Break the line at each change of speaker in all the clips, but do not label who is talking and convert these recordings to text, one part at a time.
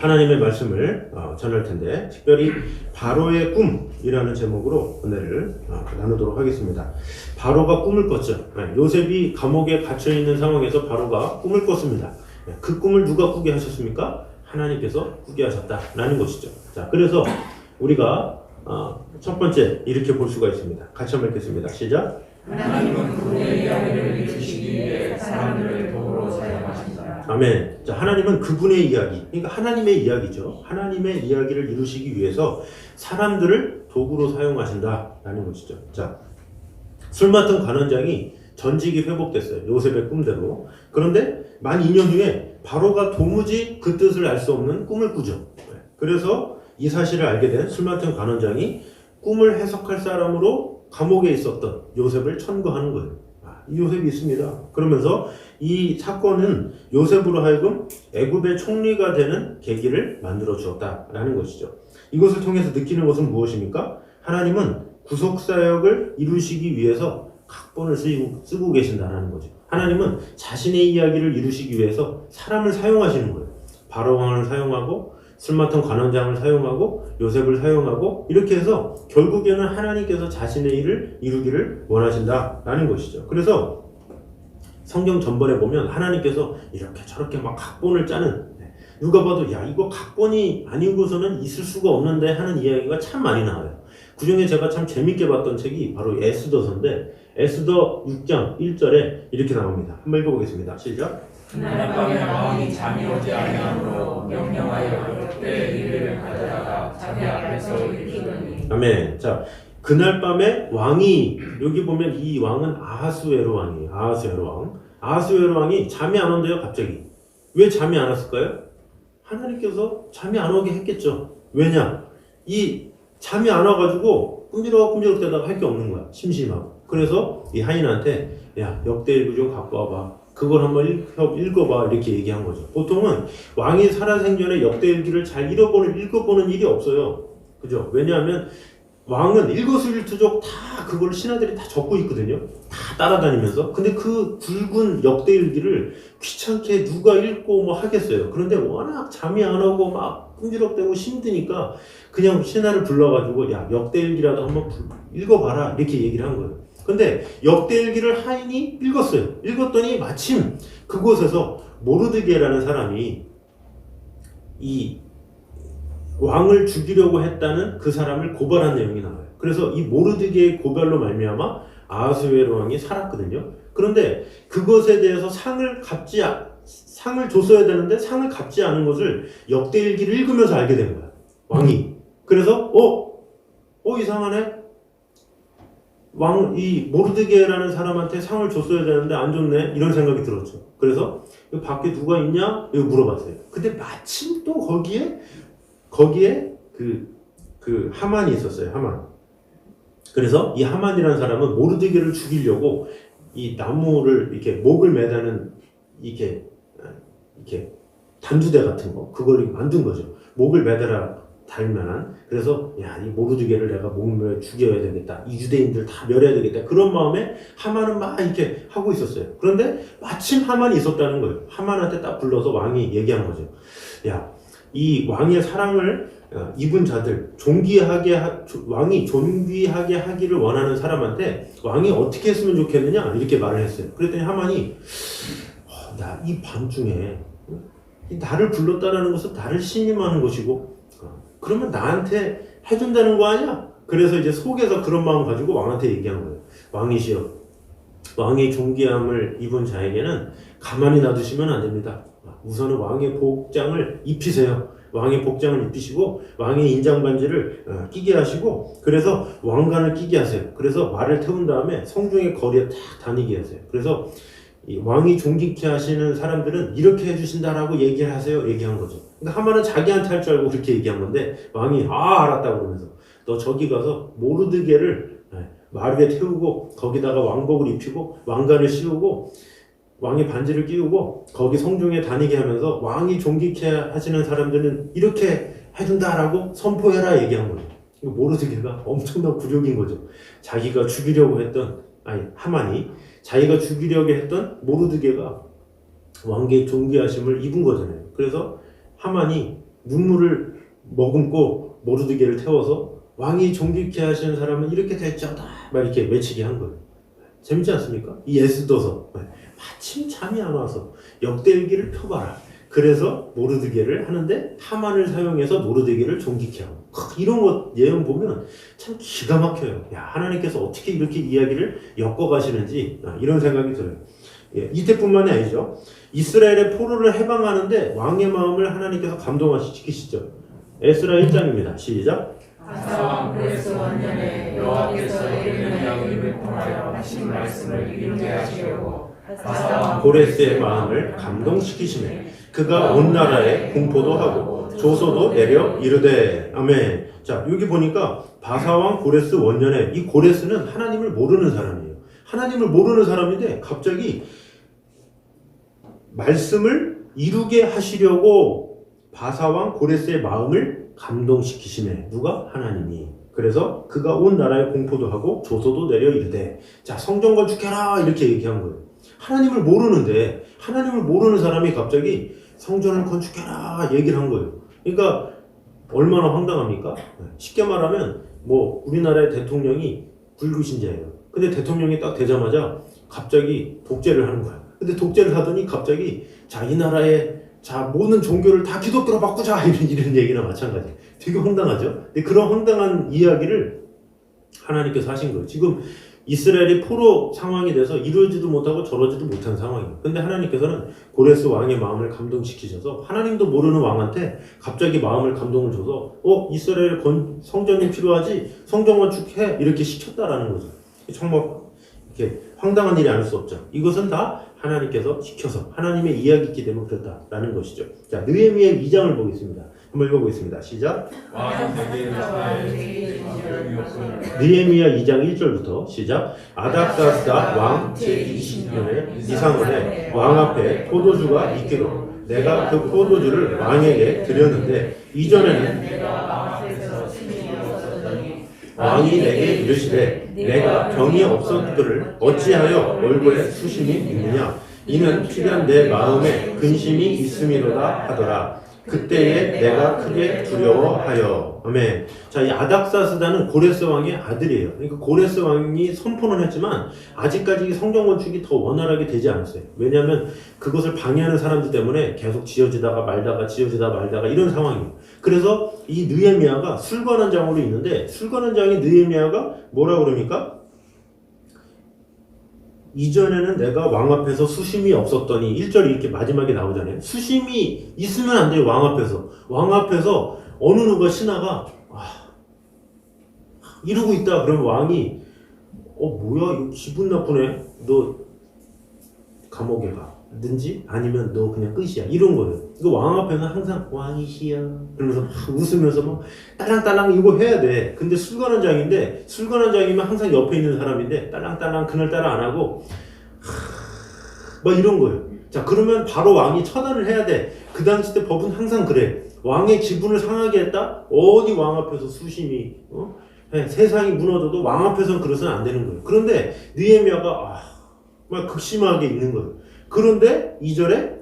하나님의 말씀을 전할 텐데, 특별히 바로의 꿈이라는 제목으로 은혜를 나누도록 하겠습니다. 바로가 꿈을 꿨죠. 요셉이 감옥에 갇혀 있는 상황에서 바로가 꿈을 꿨습니다. 그 꿈을 누가 꾸게 하셨습니까? 하나님께서 꾸게 하셨다라는 것이죠. 자, 그래서 우리가 첫 번째 이렇게 볼 수가 있습니다. 같이 한번 읽겠습니다. 시작.
하나님은 그분의 이야기를 이루시기 위해 사람들을 도구로 사용하신다.
아멘. 자, 하나님은 그분의 이야기, 그러니까 하나님의 이야기죠. 하나님의 이야기를 이루시기 위해서 사람들을 도구로 사용하신다라는 것이죠. 자, 술 맡은 관원장이 전직이 회복됐어요. 요셉의 꿈대로. 그런데 만 2년 후에 바로가 도무지 그 뜻을 알 수 없는 꿈을 꾸죠. 그래서 이 사실을 알게 된 술 맡은 관원장이 꿈을 해석할 사람으로 감옥에 있었던 요셉을 천거하는 거예요. 이 요셉이 있습니다. 그러면서 이 사건은 요셉으로 하여금 애굽의 총리가 되는 계기를 만들어 주었다라는 것이죠. 이것을 통해서 느끼는 것은 무엇입니까? 하나님은 구속사역을 이루시기 위해서 각본을 쓰고 계신다는 거죠. 하나님은 자신의 이야기를 이루시기 위해서 사람을 사용하시는 거예요. 바로 왕을 사용하고 술 맡은 관원장을 사용하고 요셉을 사용하고 이렇게 해서 결국에는 하나님께서 자신의 일을 이루기를 원하신다라는 것이죠. 그래서 성경 전번에 보면 하나님께서 이렇게 저렇게 막 각본을 짜는, 누가 봐도 야 이거 각본이 아니고서는 있을 수가 없는데 하는 이야기가 참 많이 나와요. 그중에 제가 참 재밌게 봤던 책이 바로 에스더서인데, 에스더 6장 1절에 이렇게 나옵니다. 한번 읽어보겠습니다. 시작.
그날 밤에 왕이 잠이 오지 아니하므로 명령하여 역대 일을 가져다가 자기 앞에서 읽히더니.
아멘. 자, 그날 밤에 왕이, 여기 보면 이 왕은 아하수에로 왕이에요. 아하수에로 왕. 아하수에로 왕이 잠이 안 온대요, 갑자기. 왜 잠이 안 왔을까요? 하나님께서 잠이 안 오게 했겠죠. 왜냐? 이 잠이 안 와가지고 꿈지럭꿈지럭 대다가 할 게 없는 거야. 심심하고. 그래서 이 하인한테 야, 역대일기 좀 갖고 와봐. 그걸 한번 읽어봐. 이렇게 얘기한 거죠. 보통은 왕이 살아생전에 역대일기를 잘 읽어보는 일이 없어요. 그죠? 왜냐하면 왕은 일거수일투족 다 그걸 신하들이 다 적고 있거든요. 다 따라다니면서. 근데 그 굵은 역대일기를 귀찮게 누가 읽고 뭐 하겠어요. 그런데 워낙 잠이 안 오고 막 꿈지럭대고 힘드니까 그냥 신하를 불러가지고 야, 역대일기라도 한번 읽어봐라. 이렇게 얘기를 한 거예요. 근데 역대일기를 하인이 읽었어요. 읽었더니 마침 그곳에서 모르드게라는 사람이 이 왕을 죽이려고 했다는 그 사람을 고발한 내용이 나와요. 그래서 이 모르드게의 고발로 말미암아 아하수에로 왕이 살았거든요. 그런데 그것에 대해서 상을 줬어야 되는데 상을 갚지 않은 것을 역대일기를 읽으면서 알게 된 거야. 왕이. 그래서 이상하네. 이 모르드게라는 사람한테 상을 줬어야 되는데 안 줬네. 이런 생각이 들었죠. 그래서 밖에 누가 있냐? 이거 물어봤어요. 근데 마침 또 거기에 그 하만이 있었어요. 하만. 그래서 이 하만이라는 사람은 모르드게를 죽이려고 이 나무를 이렇게 목을 매다는 이렇게 단두대 같은 거, 그걸 만든 거죠. 목을 매달아 달만한. 그래서 야, 이 모르드게를 내가 목을 죽여야 되겠다. 이 유대인들 다 멸해야 되겠다. 그런 마음에 하만은 막 이렇게 하고 있었어요. 그런데 마침 하만이 있었다는 거예요. 하만한테 딱 불러서 왕이 얘기한 거죠. 야, 이 왕의 사랑을 입은 자들, 왕이 존귀하게 하기를 원하는 사람한테 왕이 어떻게 했으면 좋겠느냐? 이렇게 말을 했어요. 그랬더니 하만이 나 이 밤중에 나를 불렀다는 것은 나를 신임하는 것이고 그러면 나한테 해준다는 거 아니야? 그래서 이제 속에서 그런 마음 가지고 왕한테 얘기한 거예요. 왕이시여, 왕의 존귀함을 입은 자에게는 가만히 놔두시면 안 됩니다. 우선은 왕의 복장을 입히세요. 왕의 복장을 입히시고 왕의 인장반지를 끼게 하시고, 그래서 왕관을 끼게 하세요. 그래서 말을 태운 다음에 성중의 거리에 탁 다니게 하세요. 그래서 이 왕이 존귀케 하시는 사람들은 이렇게 해주신다라고 얘기를 하세요. 얘기한 거죠. 그러니까 하만은 자기한테 할 줄 알고 그렇게 얘기한 건데 왕이 알았다고 그러면서 너 저기 가서 모르드게를 마루에 태우고 거기다가 왕복을 입히고 왕관을 씌우고 왕의 반지를 끼우고 거기 성중에 다니게 하면서 왕이 존귀케 하시는 사람들은 이렇게 해준다라고 선포해라 얘기한 거예요. 모르드게가 엄청난 굴욕인 거죠. 자기가 죽이려고 했던, 하만이 자기가 죽이려고 했던 모르드게가 왕계의 존귀하심을 입은 거잖아요. 그래서 하만이 눈물을 머금고 모르드게를 태워서 왕이 존귀케 하시는 사람은 이렇게 될지어다 막 이렇게 외치게 한 거예요. 재밌지 않습니까? 이 에스더서 마침 잠이 안 와서 역대일기를 펴봐라. 그래서 모르드게를 하는데 하만을 사용해서 모르드게를 존귀케 하고 이런 것 예언 보면 참 기가 막혀요. 야, 하나님께서 어떻게 이렇게 이야기를 엮어가시는지 이런 생각이 들어요. 예, 이때뿐만이 아니죠. 이스라엘의 포로를 해방하는데 왕의 마음을 하나님께서 감동시키시죠. 에스라 1장입니다. 시작.
바사왕 고레스 원년에 여호와께서 예레미야 입을 통하여 하신 말씀을 이루게 하시려고 바사왕
고레스의 마음을 감동시키시네. 그가 온 나라에 공포도 하고 조소도 내려 이르되. 아멘. 자, 여기 보니까 바사왕 고레스 원년에, 이 고레스는 하나님을 모르는 사람이에요. 하나님을 모르는 사람인데 갑자기 말씀을 이루게 하시려고 바사왕 고레스의 마음을 감동시키시네. 누가? 하나님이. 그래서 그가 온 나라에 공포도 하고 조소도 내려 이르되. 자, 성전 건축해라 이렇게 얘기한 거예요. 하나님을 모르는데, 하나님을 모르는 사람이 갑자기 성전을 건축해라 얘기를 한 거예요. 그러니까 얼마나 황당합니까? 쉽게 말하면 뭐 우리나라의 대통령이 불교신자예요. 근데 대통령이 딱 되자마자 갑자기 독재를 하는 거야. 근데 독재를 하더니 갑자기 자, 이 나라의 자, 모든 종교를 다 기독교로 바꾸자 이런 얘기나 마찬가지. 되게 황당하죠? 근데 그런 황당한 이야기를 하나님께서 하신 거예요. 지금 이스라엘이 포로 상황이 돼서 이러지도 못하고 저러지도 못한 상황이에요. 근데 하나님께서는 고레스 왕의 마음을 감동시키셔서 하나님도 모르는 왕한테 갑자기 마음을 감동을 줘서 이스라엘 성전이 필요하지? 성전 건축해 이렇게 시켰다라는 거죠. 정말 이렇게 황당한 일이 아닐 수 없죠. 이것은 다 하나님께서 시켜서 하나님의 이야기이기 때문에 그렇다라는 것이죠. 자, 느헤미야 2장을 보겠습니다. 한번 읽어보겠습니다. 시작. 느헤미야 2장 1절부터 시작. 아닥사스다 왕 제20년에 이상원에 왕 앞에 포도주가 있기로 내가 그 포도주를 왕에게 드렸는데 이전에는 왕이 내게 이르시되 내가 병이 없었거를 어찌하여 얼굴에 수심이 있느냐 이는 필연 내 마음에 근심이 있음이로다 하더라. 그때에 내가 크게 두려워하여. 아멘. 자, 이 아닥사스다는 고레스 왕의 아들이에요. 그러니까 고레스 왕이 선포는 했지만 아직까지 성전 건축이 더 원활하게 되지 않았어요. 왜냐하면 그것을 방해하는 사람들 때문에 계속 지어지다가 말다가 이런 상황이에요. 그래서 이 느헤미야가 술관원장으로 있는데 술관원장이 느헤미야가 뭐라 그럽니까? 이전에는 내가 왕 앞에서 수심이 없었더니 1절이 이렇게 마지막에 나오잖아요. 수심이 있으면 안 돼요. 왕 앞에서. 왕 앞에서 어느 누가 신하가 이러고 있다. 그러면 왕이 뭐야 이거 기분 나쁘네. 너 감옥에 가. 든지 아니면 너 그냥 끝이야. 이런 거예요. 이거 왕 앞에는 항상 왕이시여 그러면서 막 웃으면서 막 딸랑딸랑 이거 해야 돼. 근데 술관원장인데 술관원장이면 항상 옆에 있는 사람인데 딸랑딸랑 그날따라 안 하고 막 이런 거예요. 자, 그러면 바로 왕이 처단을 해야 돼. 그 당시 때 법은 항상 그래. 왕의 기분을 상하게 했다? 어디 왕 앞에서 수심이 세상이 무너져도 왕 앞에서는 그래서는 안 되는 거예요. 그런데 느헤미야가 막 극심하게 있는 거예요. 그런데 2절에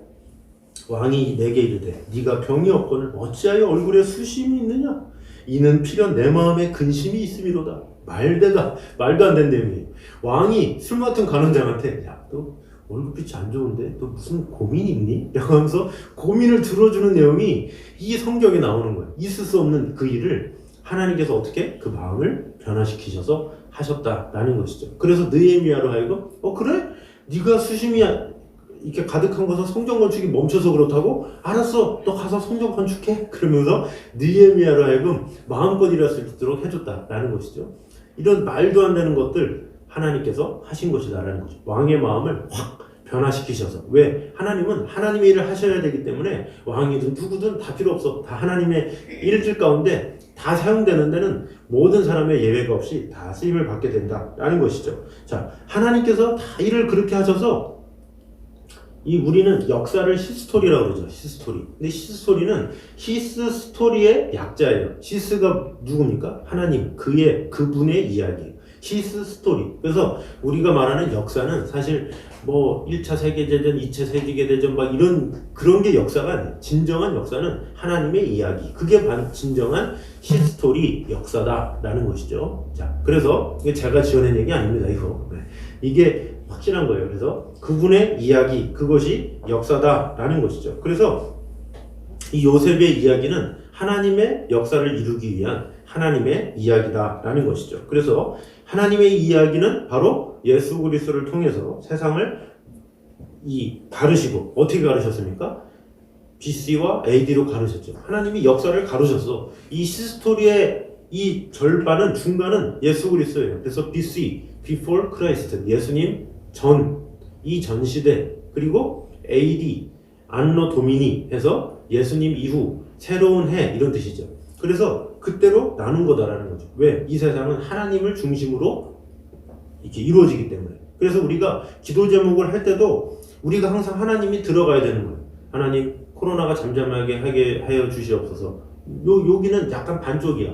왕이 내게 이르되 네가 병이 없거늘 어찌하여 얼굴에 수심이 있느냐 이는 필연 내 마음에 근심이 있음이로다. 말도 안 되는 내용이에요. 왕이 술 맡은 간원장한테 야, 너 얼굴빛이 안 좋은데 너 무슨 고민이 있니? 라고 하면서 고민을 들어주는 내용이 이 성경에 나오는 거예요. 있을 수 없는 그 일을 하나님께서 어떻게 그 마음을 변화시키셔서 하셨다라는 것이죠. 그래서 느헤미야로 하여금 그래? 네가 수심이 이렇게 가득한 것은 성전 건축이 멈춰서 그렇다고? 알았어, 너 가서 성전 건축해. 그러면서 느헤미야로 하여금 마음껏 일할 수 있도록 해줬다라는 것이죠. 이런 말도 안 되는 것들 하나님께서 하신 것이다라는 거죠. 왕의 마음을 확 변화시키셔서. 왜? 하나님은 하나님의 일을 하셔야 되기 때문에 왕이든 누구든 다 필요 없어. 다 하나님의 일들 가운데 다 사용되는 데는 모든 사람의 예외가 없이 다 쓰임을 받게 된다라는 것이죠. 자, 하나님께서 다 일을 그렇게 하셔서 우리는 역사를 히스토리라고 그러죠. 히스토리. 근데 히스토리는 히스토리의 약자예요. 히스가 누굽니까? 하나님. 그분의 이야기예요. 히스 스토리. 그래서 우리가 말하는 역사는 사실 뭐 1차 세계대전, 2차 세계대전 막 이런 그런 게 역사가 아니에요. 진정한 역사는 하나님의 이야기. 그게 진정한 히스토리 역사다라는 것이죠. 자, 그래서 이게 제가 지어낸 얘기 아닙니다. 이거. 네. 이게 확실한 거예요. 그래서 그분의 이야기, 그것이 역사다라는 것이죠. 그래서 이 요셉의 이야기는 하나님의 역사를 이루기 위한 하나님의 이야기다라는 것이죠. 그래서 하나님의 이야기는 바로 예수 그리스도를 통해서 세상을 가르시고 어떻게 가르셨습니까? BC와 AD로 가르셨죠. 하나님이 역사를 가르셨어. 이 히스토리의 이 절반은 중간은 예수 그리스도예요. 그래서 BC, Before Christ, 예수님 전, 이 전 시대, 그리고 AD, 안노 도미니 해서 예수님 이후 새로운 해 이런 뜻이죠. 그래서 그때로 나눈 거다라는 거죠. 왜? 이 세상은 하나님을 중심으로 이렇게 이루어지기 때문에. 그래서 우리가 기도 제목을 할 때도 우리가 항상 하나님이 들어가야 되는 거예요. 하나님 코로나가 잠잠하게 하게 하여 주시옵소서. 여기는 약간 반쪽이야.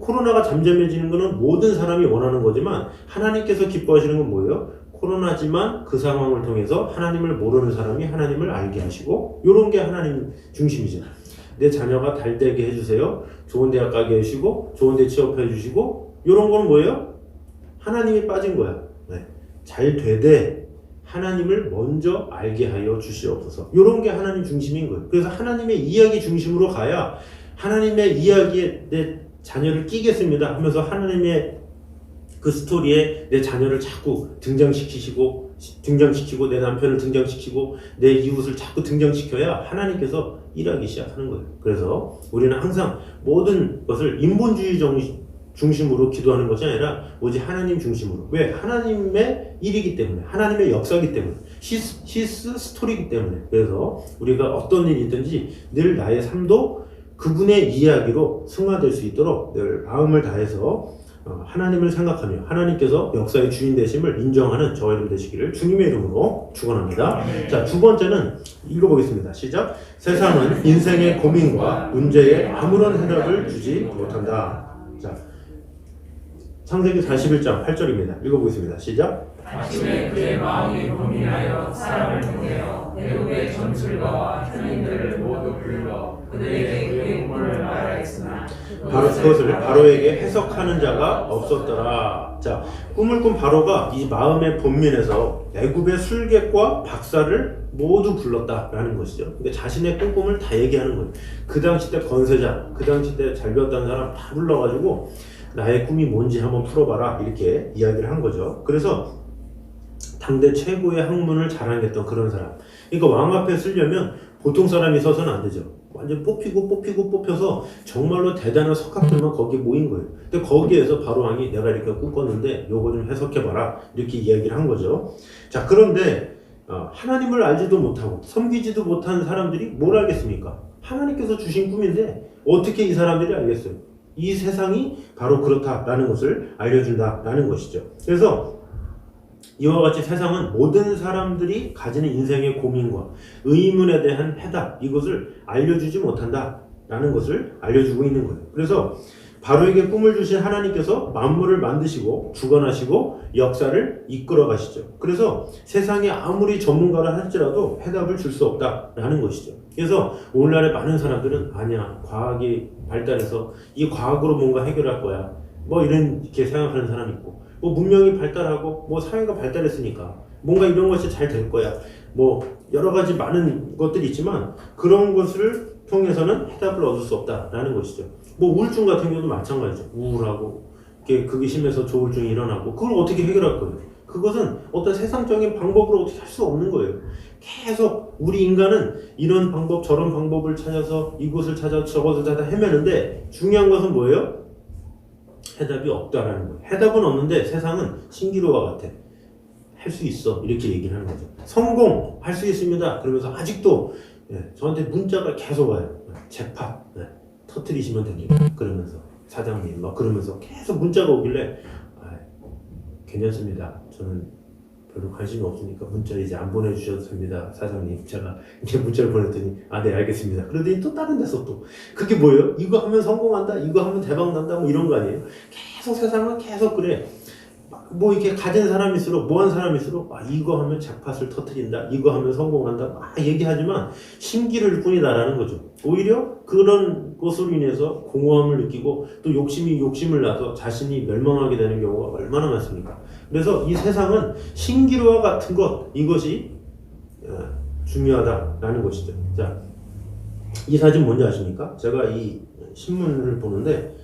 코로나가 잠잠해지는 거는 모든 사람이 원하는 거지만 하나님께서 기뻐하시는 건 뭐예요? 코로나지만 그 상황을 통해서 하나님을 모르는 사람이 하나님을 알게 하시고 이런 게 하나님 중심이죠. 내 자녀가 잘 되게 해주세요. 좋은 대학 가게 해주시고 좋은 데 취업해 주시고 이런 건 뭐예요? 하나님이 빠진 거야. 네. 잘 되되 하나님을 먼저 알게 하여 주시옵소서. 이런 게 하나님 중심인 거예요. 그래서 하나님의 이야기 중심으로 가야 하나님의 이야기에 내 자녀를 끼겠습니다 하면서 하나님의 그 스토리에 내 자녀를 자꾸 등장시키고 내 남편을 등장시키고 내 이웃을 자꾸 등장시켜야 하나님께서 일하기 시작하는 거예요. 그래서 우리는 항상 모든 것을 인본주의 중심으로 기도하는 것이 아니라 오직 하나님 중심으로. 왜? 하나님의 일이기 때문에, 하나님의 역사이기 때문에, 히스 스토리이기 때문에. 그래서 우리가 어떤 일이 있든지 늘 나의 삶도 그분의 이야기로 승화될 수 있도록 늘 마음을 다해서 하나님을 생각하며 하나님께서 역사의 주인 되심을 인정하는 저와 여러분 되시기를 주님의 이름으로 축원합니다. 자, 두 번째는 읽어보겠습니다. 시작. 세상은 인생의 고민과 문제에 아무런 해답을 주지 못한다. 자, 창세기 41장 8절입니다. 읽어보겠습니다. 시작.
아침에 그의 마음이 고민하여 사람을 보내어 애굽의 전술가와 현인들을 모두 불러 그들에게 그의 꿈을 말하였으나
그것을 바로에게 해석하는 자가 없었더라. 자, 꿈을 꾼 바로가 이 마음의 본민에서 애굽의 술객과 박사를 모두 불렀다라는 것이죠. 근데 자신의 꿈을 다 얘기하는 거예요. 그 당시 때 건세자, 그 당시 때 잘 배웠다는 사람 다 불러가지고 나의 꿈이 뭔지 한번 풀어봐라 이렇게 이야기를 한 거죠. 그래서 당대 최고의 학문을 자랑했던 그런 사람. 그러니까 왕 앞에 쓰려면 보통 사람이 서서는 안 되죠. 완전 뽑혀서 정말로 대단한 석학들만 거기에 모인 거예요. 근데 거기에서 바로 왕이 내가 이렇게 꿈꿨는데 요거 좀 해석해봐라 이렇게 이야기를 한 거죠. 자, 그런데 하나님을 알지도 못하고 섬기지도 못한 사람들이 뭘 알겠습니까? 하나님께서 주신 꿈인데 어떻게 이 사람들이 알겠어요? 이 세상이 바로 그렇다라는 것을 알려준다라는 것이죠. 그래서 이와 같이 세상은 모든 사람들이 가지는 인생의 고민과 의문에 대한 해답, 이것을 알려주지 못한다라는 것을 알려주고 있는 거예요. 그래서 바로에게 꿈을 주신 하나님께서 만물을 만드시고 주관하시고 역사를 이끌어 가시죠. 그래서 세상에 아무리 전문가를 할지라도 해답을 줄 수 없다라는 것이죠. 그래서 오늘날의 많은 사람들은 아니야, 과학이 발달해서 이 과학으로 뭔가 해결할 거야, 뭐 이렇게 생각하는 사람이 있고, 뭐 문명이 발달하고 뭐 사회가 발달했으니까 뭔가 이런 것이 잘 될 거야, 뭐 여러 가지 많은 것들이 있지만 그런 것을 통해서는 해답을 얻을 수 없다라는 것이죠. 뭐 우울증 같은 경우도 마찬가지죠. 우울하고 그게 심해서 조울증이 일어나고 그걸 어떻게 해결할 거예요? 그것은 어떤 세상적인 방법으로 어떻게 할 수 없는 거예요. 계속 우리 인간은 이런 방법 저런 방법을 찾아서 이곳을 찾아 저것을 찾아 헤매는데 중요한 것은 뭐예요? 해답이 없다라는 거예요. 해답은 없는데 세상은 신기루와 같아. 할 수 있어. 이렇게 얘기를 하는 거죠. 성공할 수 있습니다. 그러면서 아직도 저한테 문자가 계속 와요. 재파 터뜨리시면 됩니다. 그러면서 사장님 막 그러면서 계속 문자가 오길래 괜찮습니다. 저는 별로 관심이 없으니까 문자를 이제 안 보내주셔도 됩니다. 사장님. 제가 이렇게 문자를 보냈더니, 아, 네, 알겠습니다. 그러더니 또 다른 데서 또. 그게 뭐예요? 이거 하면 성공한다? 이거 하면 대박 난다? 뭐 이런 거 아니에요? 계속 세상은 계속 그래. 뭐 이렇게 가진 사람일수록, 뭐한 사람일수록, 아, 이거 하면 잭팟을 터트린다? 이거 하면 성공한다? 막 얘기하지만 신기를 뿐이다라는 거죠. 오히려 그런 것으로 인해서 공허함을 느끼고 또 욕심을 나서 자신이 멸망하게 되는 경우가 얼마나 많습니까? 그래서 이 세상은 신기루와 같은 것, 이것이 중요하다라는 것이죠. 자, 이 사진 뭔지 아십니까? 제가 이 신문을 보는데,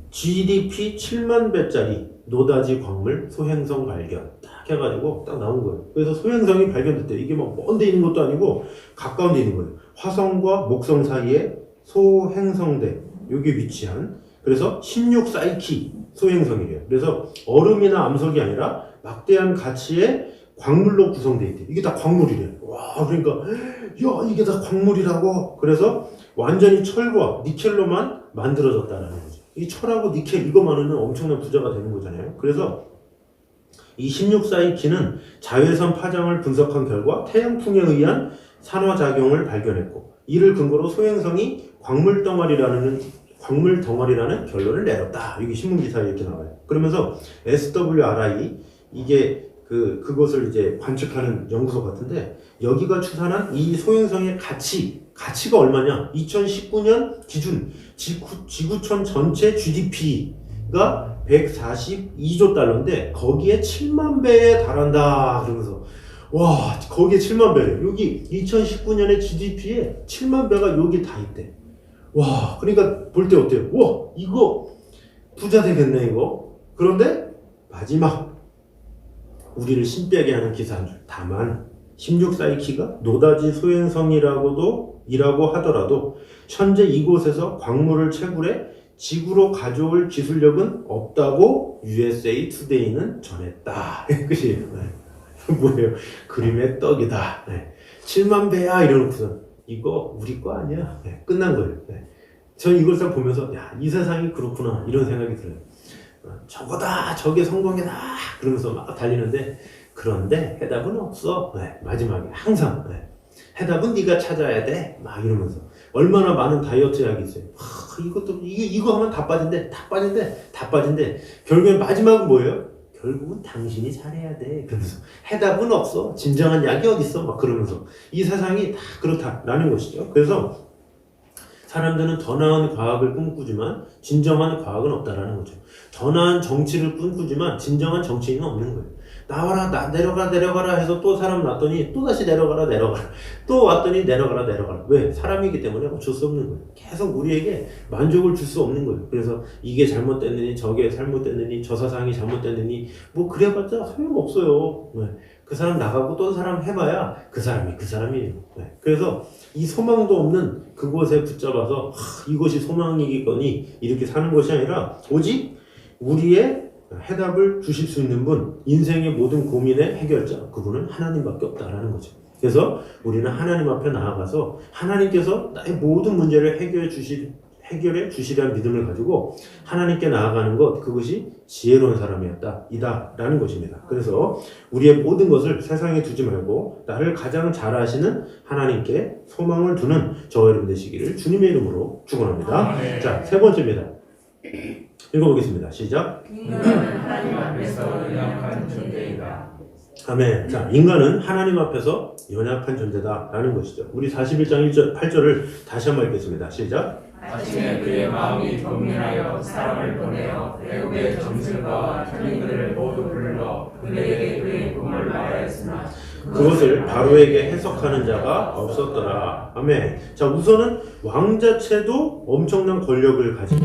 GDP 7만 배짜리 노다지 광물 소행성 발견 딱 해가지고 딱 나온 거예요. 그래서 소행성이 발견됐대요. 이게 막 먼 데 있는 것도 아니고 가까운 데 있는 거예요. 화성과 목성 사이에 소행성대 여기 위치한, 그래서 16사이키 소행성이래요. 그래서 얼음이나 암석이 아니라 막대한 가치의 광물로 구성되어 있대요. 이게 다 광물이래요. 와, 그러니까 야, 이게 다 광물이라고. 그래서 완전히 철과 니켈로만 만들어졌다는 거죠. 이 철하고 니켈 이거만으로는 엄청난 부자가 되는 거잖아요. 그래서 이 16사이키는 자외선 파장을 분석한 결과 태양풍에 의한 산화작용을 발견했고, 이를 근거로 소행성이 광물 덩어리라는 결론을 내렸다. 이게 신문기사에 이렇게 나와요. 그러면서 SWRI, 이게 그것을 이제 관측하는 연구소 같은데, 여기가 추산한 이 소행성의 가치가 얼마냐? 2019년 기준 지구촌 전체 GDP가 142조 달러인데 거기에 7만 배에 달한다. 그러면서 와, 거기에 7만 배래. 여기 2019년에 GDP에 7만 배가 여기 다 있대. 와, 그러니까 볼 때 어때요? 와, 이거 부자 되겠네 이거. 그런데 마지막 우리를 신비하게 하는 기사 한 줄. 다만 16사이키가 노다지 소행성이라고 하더라도 현재 이곳에서 광물을 채굴해 지구로 가져올 기술력은 없다고 USA 투데이는 전했다. 끝이에요. 네. 뭐예요? 그림의 떡이다. 네. 7만 배야 이러놓고서 이거 우리 거 아니야. 네. 끝난 거예요. 네. 저는 이걸 딱 보면서 야, 이 세상이 그렇구나 이런 생각이 들어요. 저거다, 저게 성공이다 그러면서 막 달리는데, 그런데 해답은 없어. 네, 마지막에 항상 해답은 네가 찾아야 돼 막 이러면서 얼마나 많은 다이어트 약이 있어요. 이거 하면 다 빠진대. 결국엔 마지막은 뭐예요? 결국은 당신이 잘해야 돼. 그러면서 해답은 없어. 진정한 약이 어딨어? 막 그러면서 이 세상이 다 그렇다라는 것이죠. 그래서 사람들은 더 나은 과학을 꿈꾸지만 진정한 과학은 없다라는 거죠. 더 나은 정치를 꿈꾸지만 진정한 정치인은 없는 거예요. 나와라, 내려가라 해서 또 사람 놨더니 또 다시 내려가라. 또 왔더니 내려가라. 왜? 사람이기 때문에 어쩔 수 없는 거예요. 계속 우리에게 만족을 줄 수 없는 거예요. 그래서 이게 잘못됐느니 저게 잘못됐느니 저 사상이 잘못됐느니 뭐 그래봤자 소용없어요. 네. 그 사람 나가고 또 사람 해봐야 그 사람이에요. 네. 그래서 이 소망도 없는 그곳에 붙잡아서 이것이 소망이겠거니 이렇게 사는 것이 아니라 오직 우리의 해답을 주실 수 있는 분, 인생의 모든 고민의 해결자, 그분은 하나님밖에 없다라는 거죠. 그래서 우리는 하나님 앞에 나아가서 하나님께서 나의 모든 문제를 해결해 주시리라는 믿음을 가지고 하나님께 나아가는 것, 그것이 지혜로운 사람이었다라는 것입니다. 그래서 우리의 모든 것을 세상에 두지 말고 나를 가장 잘 아시는 하나님께 소망을 두는 저와 여러분 되시기를 주님의 이름으로 축원합니다. 자, 세 번째입니다. 읽어보겠습니다. 시작.
인간은 하나님 앞에서 연약한 존재이다.
아멘. 자, 인간은 하나님 앞에서 연약한 존재다라는 것이죠. 우리 41장 1절, 8절을 다시 한번 읽겠습니다. 시작.
아침에 그의 마음이 경민하여 사람을 보내어 애굽의 점술가와 천인들을 모두 불러 그들에게 그의 꿈을 말하였으나
그것을 바로에게 해석하는 자가 없었더라. 아멘. 자, 우선은 왕 자체도 엄청난 권력을 가진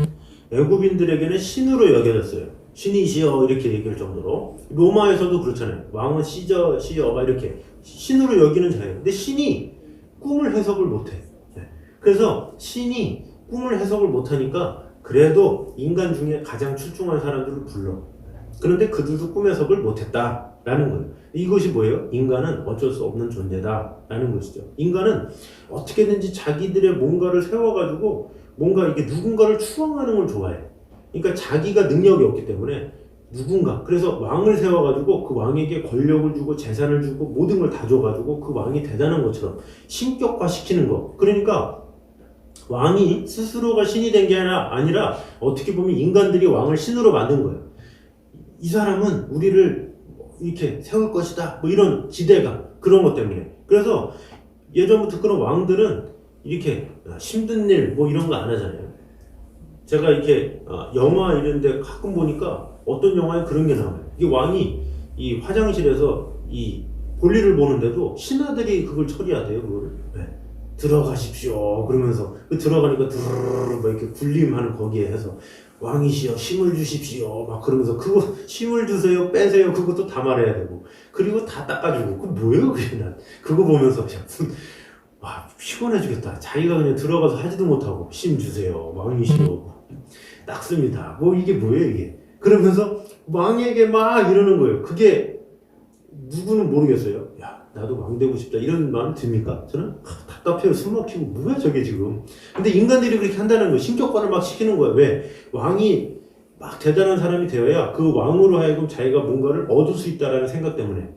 애굽인들에게는 신으로 여겨졌어요. 신이시여 이렇게 얘기할 정도로. 로마에서도 그렇잖아요. 왕은 시저가 이렇게 신으로 여기는 자예요. 근데 신이 꿈을 해석을 못해. 그래서 신이 꿈을 해석을 못하니까 그래도 인간 중에 가장 출중한 사람들을 불러. 그런데 그들도 꿈 해석을 못했다라는 거예요. 이것이 뭐예요? 인간은 어쩔 수 없는 존재다라는 것이죠. 인간은 어떻게든지 자기들의 뭔가를 세워가지고 뭔가 이게 누군가를 추앙하는 걸 좋아해. 그러니까 자기가 능력이 없기 때문에 누군가. 그래서 왕을 세워가지고 그 왕에게 권력을 주고 재산을 주고 모든 걸 다 줘가지고 그 왕이 대단한 것처럼 신격화 시키는 거. 그러니까 왕이 스스로가 신이 된 게 아니라 어떻게 보면 인간들이 왕을 신으로 만든 거예요. 이 사람은 우리를 이렇게 세울 것이다. 뭐 이런 기대감. 그런 것 때문에. 그래서 예전부터 그런 왕들은 이렇게 힘든 일 뭐 이런 거 안 하잖아요. 제가 이렇게 영화 이런 데 가끔 보니까 어떤 영화에 그런 게 나와요. 이 왕이 이 화장실에서 이 볼일을 보는데도 신하들이 그걸 처리하대요. 그거를. 네. 들어가십시오. 그러면서 그 들어가니까 드르르 막 이렇게 굴림하는 거기에 해서 왕이시여 힘을 주십시오. 막 그러면서 그거 힘을 주세요. 빼세요. 그것도 다 말해야 되고 그리고 다 닦아주고 그 뭐예요? 그게 난 그거 보면서 그냥 와 피곤해 주겠다. 자기가 그냥 들어가서 하지도 못하고 힘 주세요. 왕이시여 닦습니다. 뭐 이게 뭐예요 이게? 그러면서 왕에게 막 이러는 거예요. 그게 누구는 모르겠어요. 야 나도 왕 되고 싶다 이런 마음 듭니까? 저는 답답해요. 숨 막히고 뭐야 저게 지금. 근데 인간들이 그렇게 한다는 거예요. 신격화를 막 시키는 거예요. 왜? 왕이 막 대단한 사람이 되어야 그 왕으로 하여금 자기가 뭔가를 얻을 수 있다라는 생각 때문에.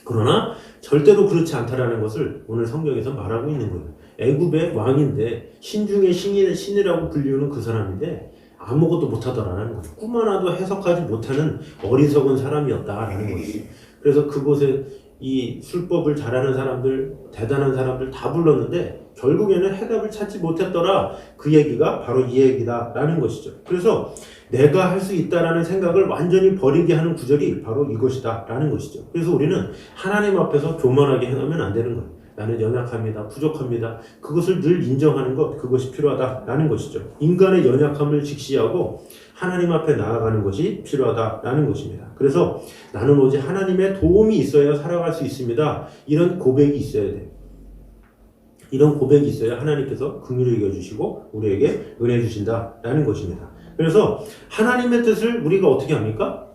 그러나 절대로 그렇지 않다라는 것을 오늘 성경에서 말하고 있는 거예요. 애굽의 왕인데 신 중에 신이라고 불리우는 그 사람인데 아무것도 못하더라는 거예요. 꿈 하나도 해석하지 못하는 어리석은 사람이었다라는 거예요. 그래서 그곳에 이 술법을 잘하는 사람들, 대단한 사람들 다 불렀는데 결국에는 해답을 찾지 못했더라. 그 얘기가 바로 이 얘기다라는 것이죠. 그래서 내가 할 수 있다라는 생각을 완전히 버리게 하는 구절이 바로 이것이다라는 것이죠. 그래서 우리는 하나님 앞에서 교만하게 행하면 안 되는 거예요. 나는 연약합니다. 부족합니다. 그것을 늘 인정하는 것, 그것이 필요하다라는 것이죠. 인간의 연약함을 직시하고 하나님 앞에 나아가는 것이 필요하다라는 것입니다. 그래서 나는 오직 하나님의 도움이 있어야 살아갈 수 있습니다. 이런 고백이 있어야 돼요. 이런 고백이 있어야 하나님께서 긍휼히 여겨주시고 우리에게 은혜 주신다라는 것입니다. 그래서 하나님의 뜻을 우리가 어떻게 합니까?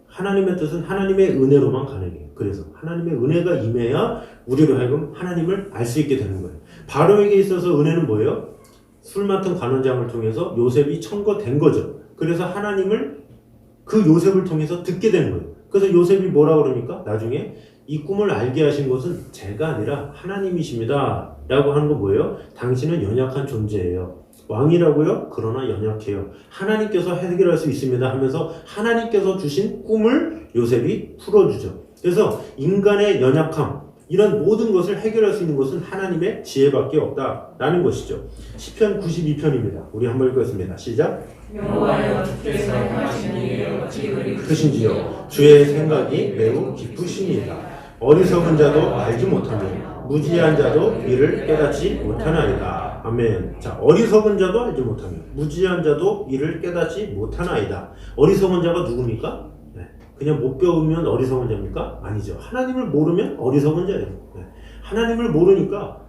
하나님의 뜻은 하나님의 은혜로만 가능해요. 그래서 하나님의 은혜가 임해야 우리로 하여금 하나님을 알 수 있게 되는 거예요. 바로에게 있어서 은혜는 뭐예요? 술 맡은 관원장을 통해서 요셉이 청거된 거죠. 그래서 하나님을 그 요셉을 통해서 듣게 되는 거예요. 그래서 요셉이 뭐라 그러니까? 나중에 이 꿈을 알게 하신 것은 제가 아니라 하나님이십니다. 라고 하는 건 뭐예요? 당신은 연약한 존재예요. 왕이라고요? 그러나 연약해요. 하나님께서 해결할 수 있습니다 하면서 하나님께서 주신 꿈을 요셉이 풀어주죠. 그래서 인간의 연약함, 이런 모든 것을 해결할 수 있는 것은 하나님의 지혜밖에 없다라는 것이죠. 시편 92편입니다. 우리 한번 읽겠습니다. 시작.
여호와여 주께서 행하신 일이 어찌 그리
크신지요 주의 생각이 매우 깊으시니이다. 어리석은 자도 알지 못하며 무지한 자도 이를 깨닫지 못하나이다. 아멘. 자, 어리석은 자도 알지 못하며 무지한 자도 이를 깨닫지 못하나이다. 어리석은 자가 누굽니까? 네. 그냥 못 배우면 어리석은 자입니까? 아니죠. 하나님을 모르면 어리석은 자예요. 네. 하나님을 모르니까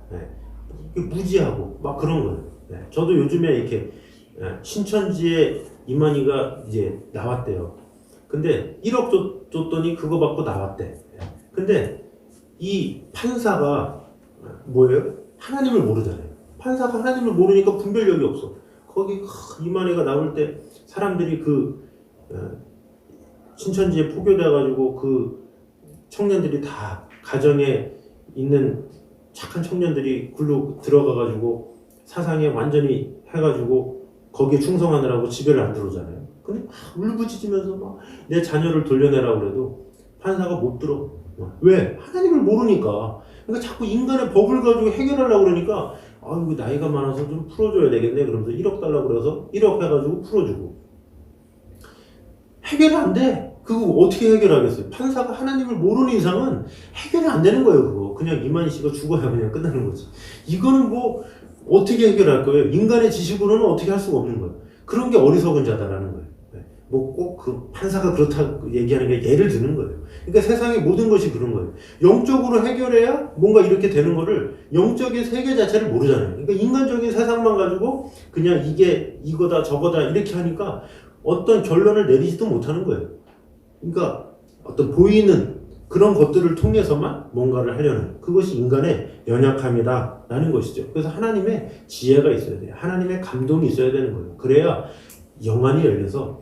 무지하고 막 그런 거예요. 네. 저도 요즘에 이렇게 신천지에 이만희가 이제 나왔대요. 근데 1억 줬더니 그거 받고 나왔대. 근데 이 판사가 뭐예요? 하나님을 모르잖아요. 판사가 하나님을 모르니까 분별력이 없어. 거기 이만희가 나올 때 사람들이 그 신천지에 포교돼가지고 그 청년들이 다 가정에 있는 착한 청년들이 굴로 들어가가지고 사상에 완전히 해가지고 거기에 충성하느라고 집에를 안 들어오잖아요. 근데 막 울부짖으면서 막 내 자녀를 돌려내라고 그래도 판사가 못 들어. 왜? 하나님을 모르니까. 그러니까 자꾸 인간의 법을 가지고 해결하려고 그러니까 이거 나이가 많아서 좀 풀어줘야 되겠네. 그러면서 1억 달라고 그래서 1억 해가지고 풀어주고. 해결이 안 돼. 그거 어떻게 해결하겠어요? 판사가 하나님을 모르는 이상은 해결이 안 되는 거예요. 그거 그냥 이만희 씨가 죽어야 그냥 끝나는 거지. 이거는 뭐 어떻게 해결할 거예요? 인간의 지식으로는 어떻게 할 수가 없는 거예요. 그런 게 어리석은 자다라는 거예요. 뭐 꼭 그 판사가 그렇다고 얘기하는 게 예를 드는 거예요. 그러니까 세상의 모든 것이 그런 거예요. 영적으로 해결해야 뭔가 이렇게 되는 거를 영적인 세계 자체를 모르잖아요. 그러니까 인간적인 세상만 가지고 그냥 이게 이거다 저거다 이렇게 하니까 어떤 결론을 내리지도 못하는 거예요. 그러니까 어떤 보이는 그런 것들을 통해서만 뭔가를 하려는 그것이 인간의 연약함이다라는 것이죠. 그래서 하나님의 지혜가 있어야 돼요. 하나님의 감동이 있어야 되는 거예요. 그래야 영안이 열려서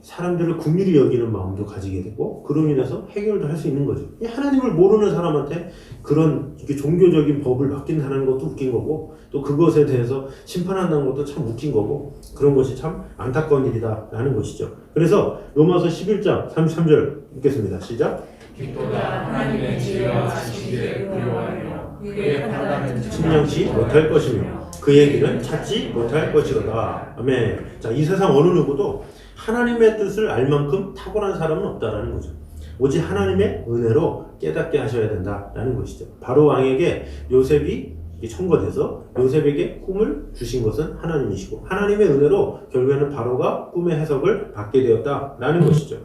사람들을 긍휼히 여기는 마음도 가지게 되고 그로 인해서 해결도 할 수 있는 거죠. 이 하나님을 모르는 사람한테 그런 이렇게 종교적인 법을 맡긴다는 것도 웃긴 거고 또 그것에 대해서 심판한다는 것도 참 웃긴 거고 그런 것이 참 안타까운 일이다라는 것이죠. 그래서 로마서 11장 33절 읽겠습니다. 시작.
기도다 하나님의 지혜와 지식을 부여하며 그의 판단은
측량치 못할 것이며 그의 길은 찾지 못할 것이로다. 아멘. 자, 이 세상 어느 누구도 하나님의 뜻을 알 만큼 탁월한 사람은 없다라는 거죠. 오직 하나님의 은혜로 깨닫게 하셔야 된다라는 것이죠. 바로 왕에게 요셉이 청거돼서 요셉에게 꿈을 주신 것은 하나님이시고 하나님의 은혜로 결국에는 바로가 꿈의 해석을 받게 되었다라는 것이죠.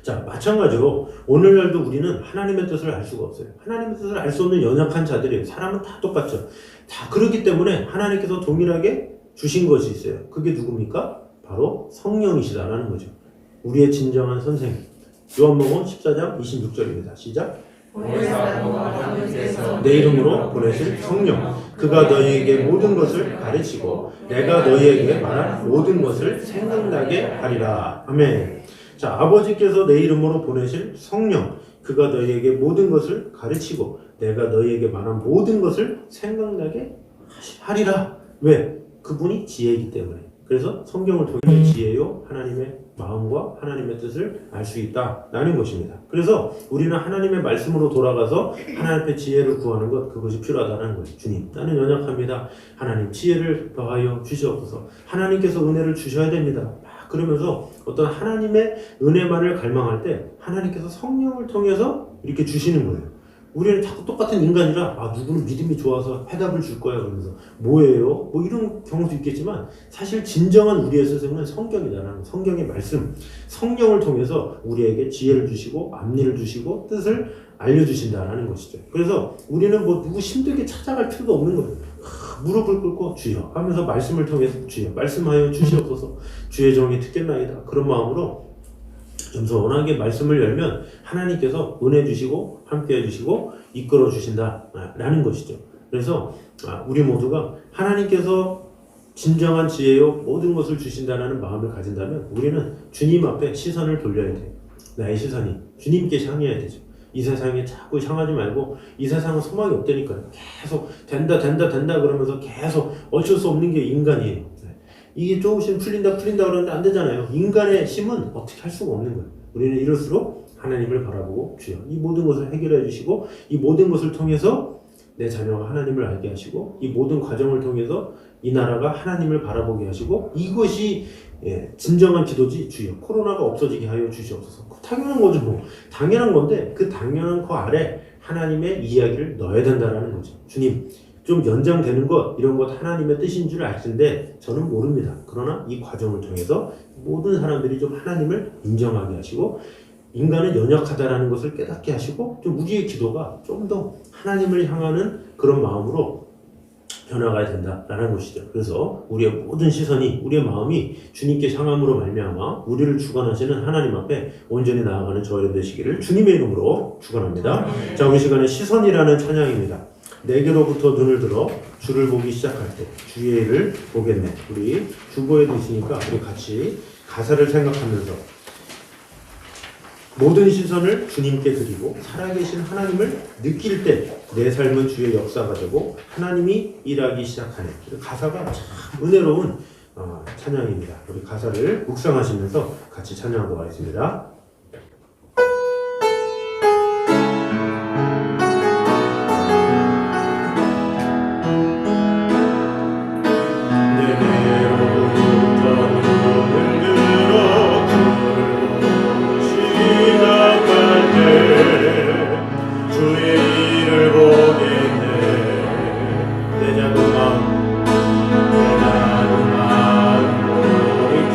자, 마찬가지로 오늘날도 우리는 하나님의 뜻을 알 수가 없어요. 하나님의 뜻을 알 수 없는 연약한 자들이에요. 사람은 다 똑같죠. 다 그렇기 때문에 하나님께서 동일하게 주신 것이 있어요. 그게 누굽니까? 바로 성령이시다라는 거죠. 우리의 진정한 선생. 요한복음 14장 26절입니다. 시작. 내 이름으로 보내실 성령 그가 너희에게 모든 것을 가르치고 내가 너희에게 말한 모든 것을 생각나게 하리라. 아멘. 자, 아버지께서 내 이름으로 보내실 성령 그가 너희에게 모든 것을 가르치고 내가 너희에게 말한 모든 것을 생각나게 하리라. 왜? 그분이 지혜이기 때문에. 그래서 성경을 통해 지혜요 하나님의 마음과 하나님의 뜻을 알 수 있다라는 것입니다. 그래서 우리는 하나님의 말씀으로 돌아가서 하나님 앞에 지혜를 구하는 것 그것이 필요하다는 거예요. 주님, 나는 연약합니다. 하나님 지혜를 더하여 주시옵소서. 하나님께서 은혜를 주셔야 됩니다. 막 그러면서 어떤 하나님의 은혜만을 갈망할 때 하나님께서 성령을 통해서 이렇게 주시는 거예요. 우리는 자꾸 똑같은 인간이라 누구는 믿음이 좋아서 해답을 줄 거야 그러면서 뭐예요? 뭐 이런 경우도 있겠지만 사실 진정한 우리의 스승은 성경이다라는 성경의 말씀 성령을 통해서 우리에게 지혜를 주시고 앞니를 주시고 뜻을 알려주신다라는 것이죠. 그래서 우리는 뭐 누구 힘들게 찾아갈 필요도 없는 거예요. 무릎을 꿇고 주여 하면서 말씀을 통해서 주여 말씀하여 주시옵소서 주의 종이 듣겠나이다 그런 마음으로 겸손하게 말씀을 열면 하나님께서 은혜 주시고 함께 해주시고 이끌어 주신다라는 것이죠. 그래서 우리 모두가 하나님께서 진정한 지혜요 모든 것을 주신다는 마음을 가진다면 우리는 주님 앞에 시선을 돌려야 돼요. 나의 시선이 주님께 향해야 되죠. 이 세상에 자꾸 향하지 말고 이 세상은 소망이 없다니까요. 계속 된다 그러면서 계속 어쩔 수 없는 게 인간이에요. 이게 조금씩 풀린다 그러는데 안 되잖아요. 인간의 힘은 어떻게 할 수가 없는 거예요. 우리는 이럴수록 하나님을 바라보고 주여 이 모든 것을 해결해 주시고 이 모든 것을 통해서 내 자녀가 하나님을 알게 하시고 이 모든 과정을 통해서 이 나라가 하나님을 바라보게 하시고 이것이 진정한 기도지 주여 코로나가 없어지게 하여 주시옵소서. 당연한 거죠. 뭐 당연한 건데 그 당연한 거 아래 하나님의 이야기를 넣어야 된다는 거죠. 주님 좀 연장되는 것 이런 것 하나님의 뜻인 줄 알 텐데 저는 모릅니다. 그러나 이 과정을 통해서 모든 사람들이 좀 하나님을 인정하게 하시고 인간은 연약하다라는 것을 깨닫게 하시고 좀 우리의 기도가 좀 더 하나님을 향하는 그런 마음으로 변화가 된다라는 것이죠. 그래서 우리의 모든 시선이 우리의 마음이 주님께 향함으로 말미암아 우리를 주관하시는 하나님 앞에 온전히 나아가는 저희들 되시기를 주님의 이름으로 축원합니다. 자, 우리 시간에 시선이라는 찬양입니다. 내게로부터 눈을 들어 주를 보기 시작할 때 주의 일을 보겠네. 우리 주보에도 있으니까 우리 같이 가사를 생각하면서 모든 시선을 주님께 드리고 살아계신 하나님을 느낄 때 내 삶은 주의 역사가 되고 하나님이 일하기 시작하네. 가사가 참 은혜로운 찬양입니다. 우리 가사를 묵상하시면서 같이 찬양하도록 하겠습니다.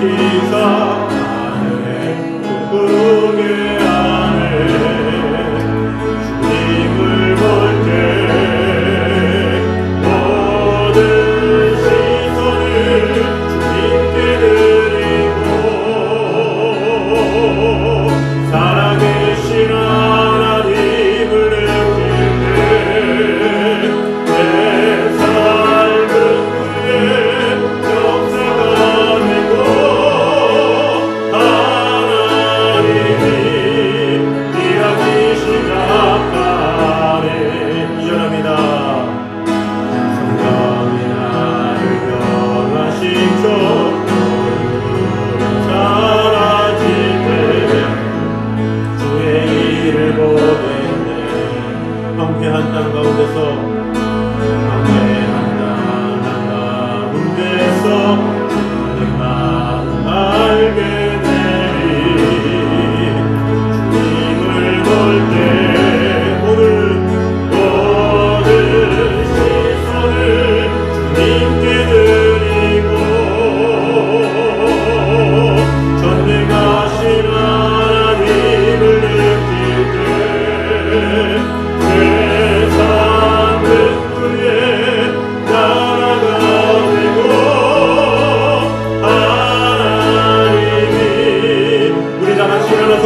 기사 하늘의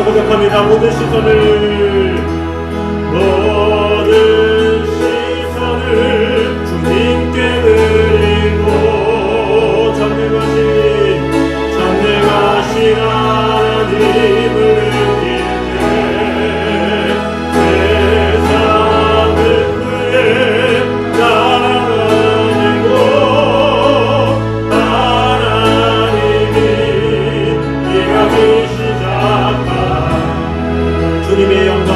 일어나서 고백합니다. 모든 시선을 주님께 드리고 전능하신 하나님을 느낄 때 세상은 그의 나라이고 하나님이 일하기 시작한 주님의 영광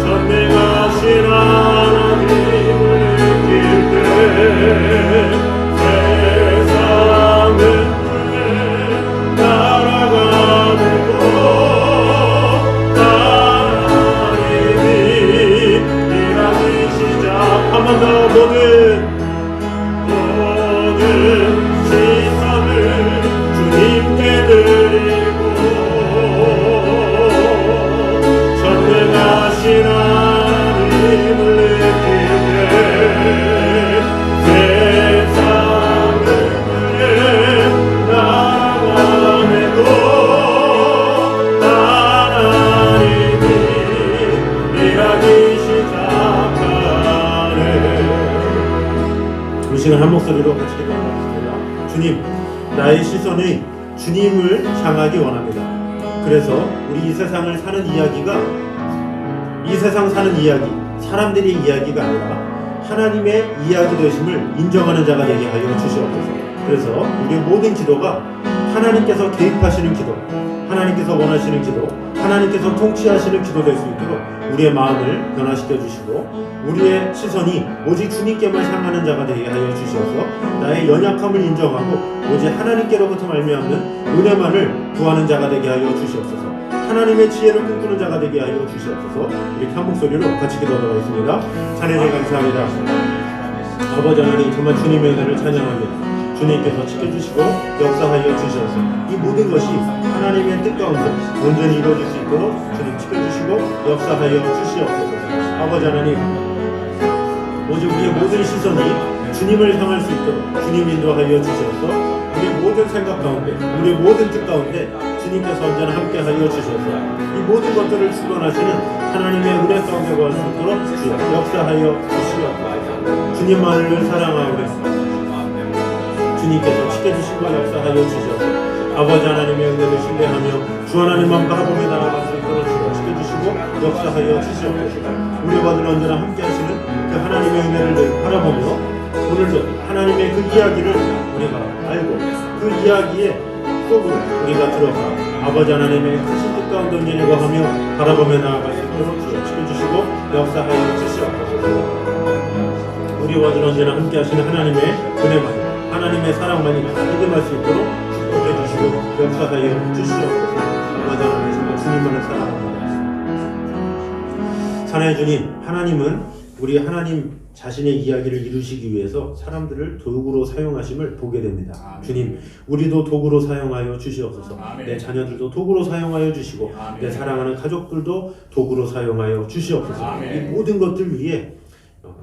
전능하신 하나님을 느낄 때 세상은 그의 나라가 되고 하나님이 일하기 시작. 한 번 더 모든 시선을 주님께 드리고 전능하신 하나님을 느낄 때 세상은 그의 나라가 되고 하나님이 일하기 시작하네. 이 시간 한 목소리로 같이 기도하겠습니다. 주님, 나의 시선이 주님을 향하기 원합니다. 그래서 우리 이 세상을 사는 이야기가 이 세상 사는 이야기, 사람들의 이야기가 아니라 하나님의 이야기 되심을 인정하는 자가 되게 하여 주시옵소서. 그래서 우리의 모든 기도가 하나님께서 개입하시는 기도, 하나님께서 원하시는 기도, 하나님께서 통치하시는 기도 될 수 있도록 우리의 마음을 변화시켜 주시고 우리의 시선이 오직 주님께만 향하는 자가 되게 하여 주시어서 나의 연약함을 인정하고 오직 하나님께로부터 말미암는 은혜만을 구하는 자가 되게 하여 주시옵소서. 하나님의 지혜를 꿈꾸는 자가 되게 하여 주시옵소서. 이렇게 한 목소리로 같이 기도하도록 하겠습니다. 찬양을 감사합니다. 아버지 하나님, 정말 주님의 은혜를 찬양합니다. 주님께서 지켜주시고 역사하여 주셔서 이 모든 것이 하나님의 뜻 가운데 온전히 이루어질 수 있도록 주님 지켜주시고 역사하여 주시옵소서. 아버지 하나님, 오직 우리의 모든 시선이 주님을 향할 수 있도록 주님 인도하여 주셔서 우리의 모든 생각 가운데, 우리의 모든 뜻 가운데 주님께서 언제나 함께하여 주셔서 이 모든 것들을 주관하시는 하나님의 은혜 가운데 거할 수 있도록 주여 역사하여 주시옵소서. 주님만을 사랑하오며 주님께서 지켜주시고 역사하여 주셔서 아버지 하나님의 은혜를 신뢰하며 주 하나님만 바라보며 나아갈 수 있도록 주여 지켜주시고 역사하여 주시옵소서. 우리와 늘 언제나 함께하시는 그 하나님의 은혜를 바라보며 오늘도 하나님의 그 이야기를 우리가 알고 그 이야기에 속으로 우리가 들어가 아버지 하나님의 크신 뜻 가운데 온전히 거하며 바라보며 나아갈 수 있도록 주여 지켜주시고 역사하여 주시옵소서. 우리와 늘 언제나 함께하시는 하나님의 은혜만, 하나님의 사랑만이 믿음할 수 있도록 축복해 주시고 역사하여 주시옵소서. 아버지 하나님, 정말 주님만을 사랑합니다. 사랑의 주님, 하나님은 우리 하나님 자신의 이야기를 이루시기 위해서 사람들을 도구로 사용하심을 보게 됩니다. 아멘. 주님, 우리도 도구로 사용하여 주시옵소서. 아멘. 내 자녀들도 도구로 사용하여 주시고 아멘. 내 사랑하는 가족들도 도구로 사용하여 주시옵소서. 아멘. 이 모든 것들 위해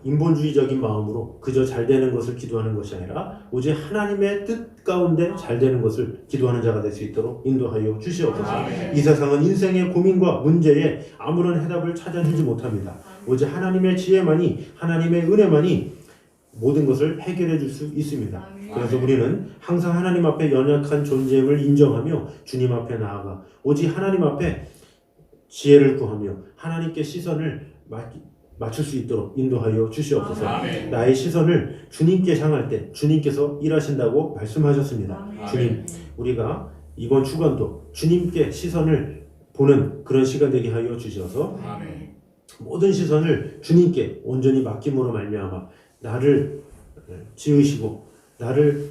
인본주의적인 마음으로 그저 잘 되는 것을 기도하는 것이 아니라 오직 하나님의 뜻 가운데 잘 되는 것을 기도하는 자가 될 수 있도록 인도하여 주시옵소서. 아멘. 이 세상은 인생의 고민과 문제에 아무런 해답을 찾아주지 못합니다. 오직 하나님의 지혜만이, 하나님의 은혜만이 모든 것을 해결해 줄 수 있습니다.
아멘.
그래서 우리는 항상 하나님 앞에 연약한 존재임을 인정하며 주님 앞에 나아가 오직 하나님 앞에 지혜를 구하며 하나님께 시선을 맞출 수 있도록 인도하여 주시옵소서.
아멘.
나의 시선을 주님께 향할 때 주님께서 일하신다고 말씀하셨습니다.
아멘.
주님, 우리가 이번 주간도 주님께 시선을 보는 그런 시간 되게 하여 주셔서
아멘.
모든 시선을 주님께 온전히 맡김으로 말미암아 나를 지으시고 나를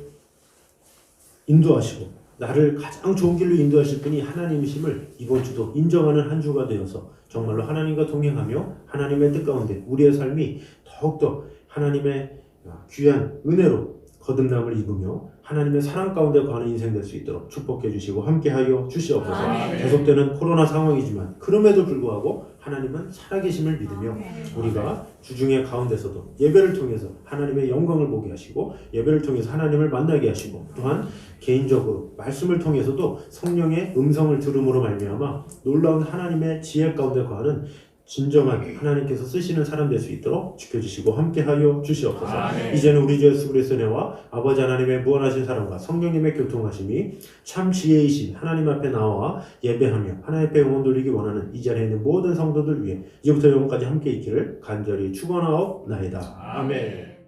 인도하시고 나를 가장 좋은 길로 인도하실 분이 하나님이심을 이번 주도 인정하는 한 주가 되어서 정말로 하나님과 동행하며 하나님의 뜻 가운데 우리의 삶이 더욱더 하나님의 귀한 은혜로 거듭남을 입으며 하나님의 사랑 가운데 가는 인생 될 수 있도록 축복해 주시고 함께하여 주시옵소서.
아멘.
계속되는 코로나 상황이지만 그럼에도 불구하고 하나님은 살아계심을 믿으며
아멘.
우리가 주중의 가운데서도 예배를 통해서 하나님의 영광을 보게 하시고 예배를 통해서 하나님을 만나게 하시고 또한 개인적으로 말씀을 통해서도 성령의 음성을 들음으로 말미암아 놀라운 하나님의 지혜 가운데 거하는 진정한 하나님께서 쓰시는 사람 될 수 있도록 지켜주시고 함께하여 주시옵소서.
아멘.
이제는 우리 주 예수 그리스도의 은혜와 아버지 하나님의 무한하신 사랑과 성령님의 교통하심이 참 지혜이신 하나님 앞에 나와 예배하며 하나님 앞에 영혼 돌리기 원하는 이 자리에 있는 모든 성도들 위해 이제부터 영원까지 함께 있기를 간절히 축원하옵나이다.
아멘.